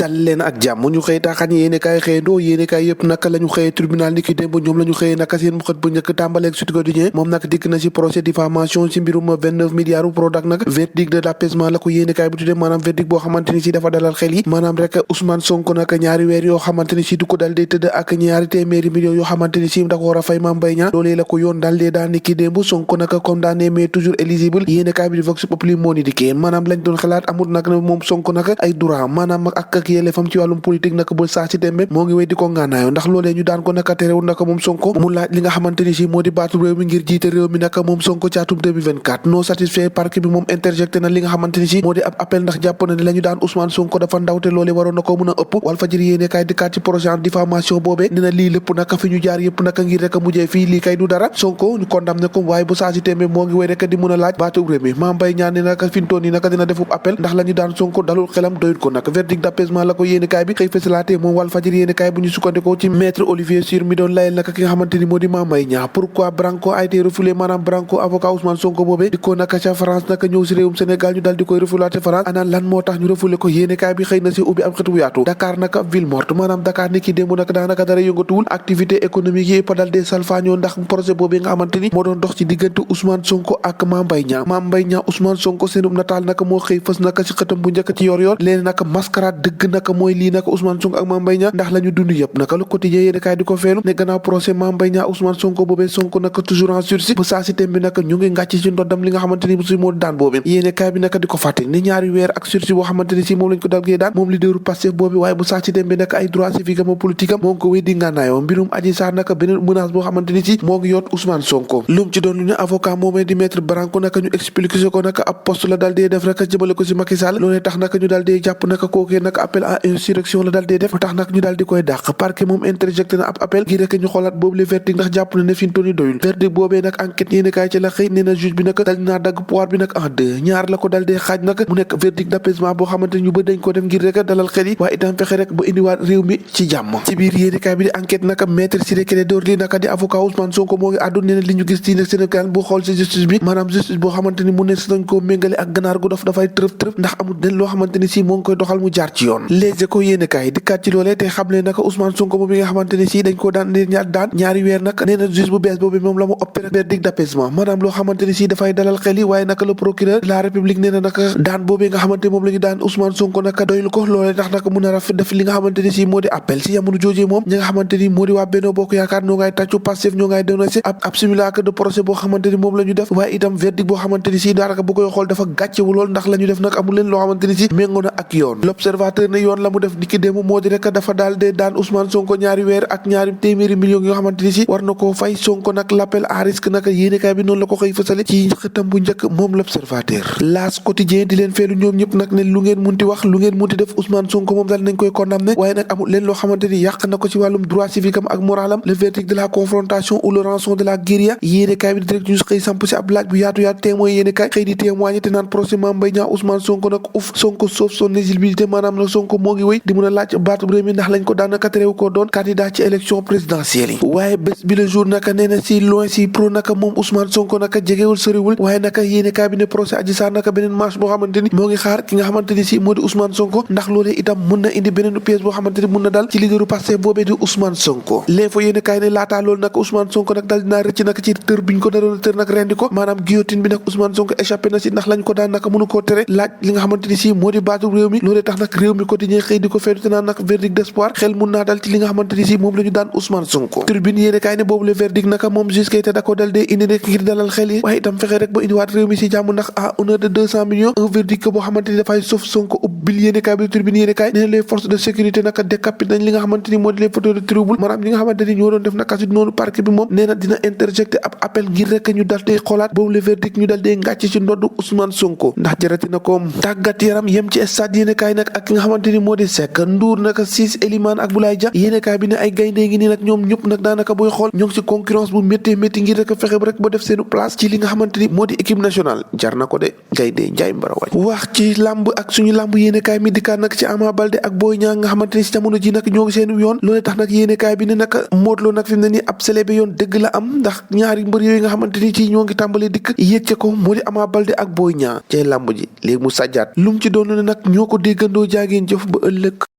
dal leen ak jàmm ñu xëy taaxaan yéene kaay xëyandoo yéene kaay yëpp naka la ñu xëyee tribunal ni ki démb ñoom la ñu xëyee naka seen xët bu njëkk tàmbaleeg Sud Quotidien moom nag dikk na ci procès diffamation ci mbirum 29 milliards Prodac nag verdict de l'apaisement la ko yéene kaay bi tuddee maanaam verdict boo xamante ni ci dafa dalal xel yi maanaam rek Ousmane Sonko nag ñaari weer yoo xamante ni ci du ko dal dee tëdd ak ñaari téeméeri millions yoo xamante ni ci da ko war a fay Mame Mbaye Niang loolee la ko yoon dal dee daan ni ki démb Sonko nag condamné mais toujours éligible yéene kaay bi di Vox Populi moo ni dikkee maanaam lañ doon xalaat amul nag moom Sonko nag ay droit maanaam ak yelleefam ci wàllum politique nag ba saa si tembe moo ngi wéy di ko ngànnaayoo ndax loolee ñu daan ko naka terewul naka moom Sonko mu laaj li nga xamante ni si moo di baatu réew mi ngir jiite réew mi naka moom Sonko ci atum 2024 non satisfait parquet bi moom interjecté na li nga xamante ni si moo di ab appel ndax jàpp na ne la ñu daan Ousmane Sonko dafa ndawte loolee waroon na ko mën a ëpp Walfadjri yéene kaay dikkaat ci projet en diffamation boobee dina lii lépp naka fi ñu jaar yëpp naka ngir rek mujjee fii lii kay du dara Sonko ñu condamné ko waaye bu saa si tembe moo ngi wéy rek di mën a laaj baatu réew mi Mame Mbaye Niang ne naka fi ñu toon yi naka dina defub appel ndax la ñu daan Sonko dalul xelam doyut ko nag verdict d'apaisement la ko yéene kaay bi xëy fësalaatee moom Walfadjri yéene kaay bu ñu sukkandikoo ci maître Olivier Sur mi doon layel naka ki nga xamante ni moo di Mame Mbaye Niang pourquoi Branco a été refoulé maanaam Branco avocat Ousmane Sonko boobee di ko naka ca France naka ñëw si réewum Sénégal ñu daal di koy refoulaate France ana lan moo tax ñu refoulé ko yéene kaay bi xëy na si ubbi am xët wu yaatu Dakar naka ville morte maanaam Dakar ni ki démb naka daanaka dara yëngatuwul activité économique yi yëpp dal dee salfaañoo ndax projet boobee nga xamante ni moo doon dox ci diggante Ousmane Sonko ak Mame Mbaye Niang Mame Mbaye Niang Ousmane Sonko seenum nataal naka moo xëy fës naka si xëtam bu njëkk ci yor léegi naka mascarade dëgg naka mooy lii naka Ousmane Sonko ak Mame Mbaye Niang ndax la ñu dund yëpp naka Le Quotidien yéene kaay di ko feelu ne gannaaw procès Mame Mbaye Niang Ousmane Sonko boobee Sonko naka toujours en sursis bu saa si tem bi naka ñu ngi ngàcc ci ndoddam li nga xamante ni si moo daan boobee yéene kaay bi naka di ko fàtte ni ñaari weer ak sursis boo xamante ni si moom lañ ko dalgee daan moom leaderu Pastef boobi waaye bu saa si tem bi naka ay droit civique am politique am moo ngi ko wéy di ngànnaayoo mbirum Adji Sarr naka beneen menace boo xamante ni si moo ngi yoot Ousmane Sonko lu mu ci doon lu ne avocat moomee di maître Branco naka ñu expliqué ko naka ab poste la dal dee def rek jëmale ko si Macky Sall loolee tax naka ñu dal dee jàpp naka kookee naka appel à insurrection la dal dee def tax nag ñu dal di koy dàq parquet moom interjecté na ab appel gi rek ñu xoolaat boobu le verdict ndax jàpp na ne fi ñu toll nii doyul verdict boobee nag enquête yéene kaay ci la xëy nee na juge bi nag dal dinaa dagg pouvoir bi nag en deux ñaar la ko dal dee xaaj nag mu nekk verdict d'apaisement boo xamante ñu bëri dañ ko def ngir rek dalal xel yi waaye itam fexe rek ba indiwaat réew mi ci jàmm ci biir yéene kaay bi di enquête naka maître Ciré Clédor Ly naka di avocat Ousmane Sonko moo ngi àddu nee na li ñu gis ci nag Sénégal bu xool ci justice bi maanaam justice boo xamante ni mu ne si nañ koo méngale ak ganaar gu dof dafay tërëf ndax amul den loo xamante ni si moo ngi koy doxal mu jaar ci yoon Les Échos yéene kaay dikkaat ci loolee te xam ne naka Ousmane Sonko moom bi nga xamante ni si dañ ko daan ñaari weer nag nee na juge bu bees boobu moom la mu opéré verdict d'apaisement maanaam loo xamante ni si dafay dalal xel yi waaye naka le procureur de la république nee na naka daan boobee nga xamante moom la ñu daan Ousmane Sonko naka doylu ko loolee tax naka mun a rafet def li nga xamante ni si moo di appel si jamono joojee moom ñi nga xamante ni moo di waa Benno Bokk Yaakaar ñoo ngay tàccu Pastef ñoo ngay dénoncé ab simulacre de procès boo xamante ni moom la ñu def waaye itam verdict boo xamante ni si daanaka bu koy xool dafa gàccewu lool ndax la ñu def nag amul leen loo xamante ni si méngoo na ak yoon l'observateur ne yoon la mu def dikki démb moo di rek dafa daal de daan Ousmane Sonko ñaari weer ak ñaari téeméeri millions yoo xamante ni si war na koo fay Sonko nag l'appel à risque nag yéenekaay bi noonu la ko xëy fësale ci xëtam bu njëkk moom l'observateur L'As quotidien di leen feelu ñoom ñëpp nag ne lu ngeen munti wax lu ngeen munti def Ousmane Sonko moom daal nañ koy condamné waaye nag amul leen loo xamante ni yàq na ko ci wàllum droit civique am ak moralam le verdict de la confrontation ou le rançon de la guérilla yéenekaay bi di direct news xëy samp si ab laaj bu yaatu témoin yéenekaay xëy di témoigné te naan procès Mame Mbaye Niang Ousmane Sonko nag Sonko sauf son éligibilité maanaam nag Sonko moo ngi wéy di mun a laaj baatu réew mi ndax lañ ko daanaka terew ko doon candidat ci élection présidentielle yi waaye bés bi le jour naka nee na si loin si pro naka moom Ousmane Sonko naka jegewul soriwul waaye naka yéene kaay bi ne procès Adji Sarr naka beneen marche boo xamante ni moo ngi xaar ki nga xamante ni si moo di Ousmane Sonko ndax loolee itam mun na indi beneen pièce boo xamante ni mun na dal ci leaderu Pastef boobee di Ousmane Sonko l'info yéene kaay ne laataa loolu nag Ousmane Sonko nag dal dinaa rëcc nag ci tër biñ ko naroon tër nag rendi ko maanaam guillotine bi nag Ousmane Sonko échappé na si ndax lañ ko daan naka mënu koo tere laaj li nga xamante ni si moo di baatu réew mi loolee tax nag réew mi quotidien xëy di ko feetu te naan nag verdict d'espoir xel mun naa dal ci li nga xamante ni si moom la ñu daan Ousmane Sonko Tribune yéene kaay ne boobu le verdict naka moom juste kay te da ko dal dee indi rek ngir dalal xel yi waaye itam fexe rek ba indiwaat réew mi si jàmm ndax à honneur de 200 millions un verdict boo xamante ni dafay sauf Sonko ubbil yéene kaay bi Tribune yéene kaay nee les forces de sécurité naka décapité nañ li nga xamante ni moo di les photos de trouble maanaam ñi nga xamante ni ñoo doon def naka si noonu parquet bi moom nee na dina interjecté ab appel ngir rek ñu dal dee xoolaat boobu le verdict ñu dal dee ngàcc ci ndoddu Ousmane Sonko ndax jarati na ko tàggat yaram yem ci stade yéene kaay nag ak ki nga xamante ni moo di Seck Ndour naka Ciss Elimane ak Boulaye Dia yéene kaay bi ne ay gaynde ngi nii nag ñoom ñëpp nag daanaka booy xool ñoo ngi ci concurrence bu métti ngir rek fexe rek ba def seenu place ci li nga xamante ni moo di équipe nationale jar na ko de gaynde Njaay Mbara waay wax ci làmb ak suñu làmb yéene kaay mi dikkaat nag ci Ama Baldé ak Boy Niang nga xamante ni si jamono ji nag ñoo ngi seenu yoon loolee tax nag yéene kaay bi ne nag Modou Lo nag fi mu ne nii ab célébé yoon dëgg la am ndax ñaari mbër yooyu nga xamante ni ci ñoo ngi tàmbalee dikk yéeg ca ko moo di Ama Baldé ak Boy Niang cay làmb ji léegi mu sàjjaat lu mu ci doon ne nag ñoo ko déggandoo jaageen jëf ba ëllëg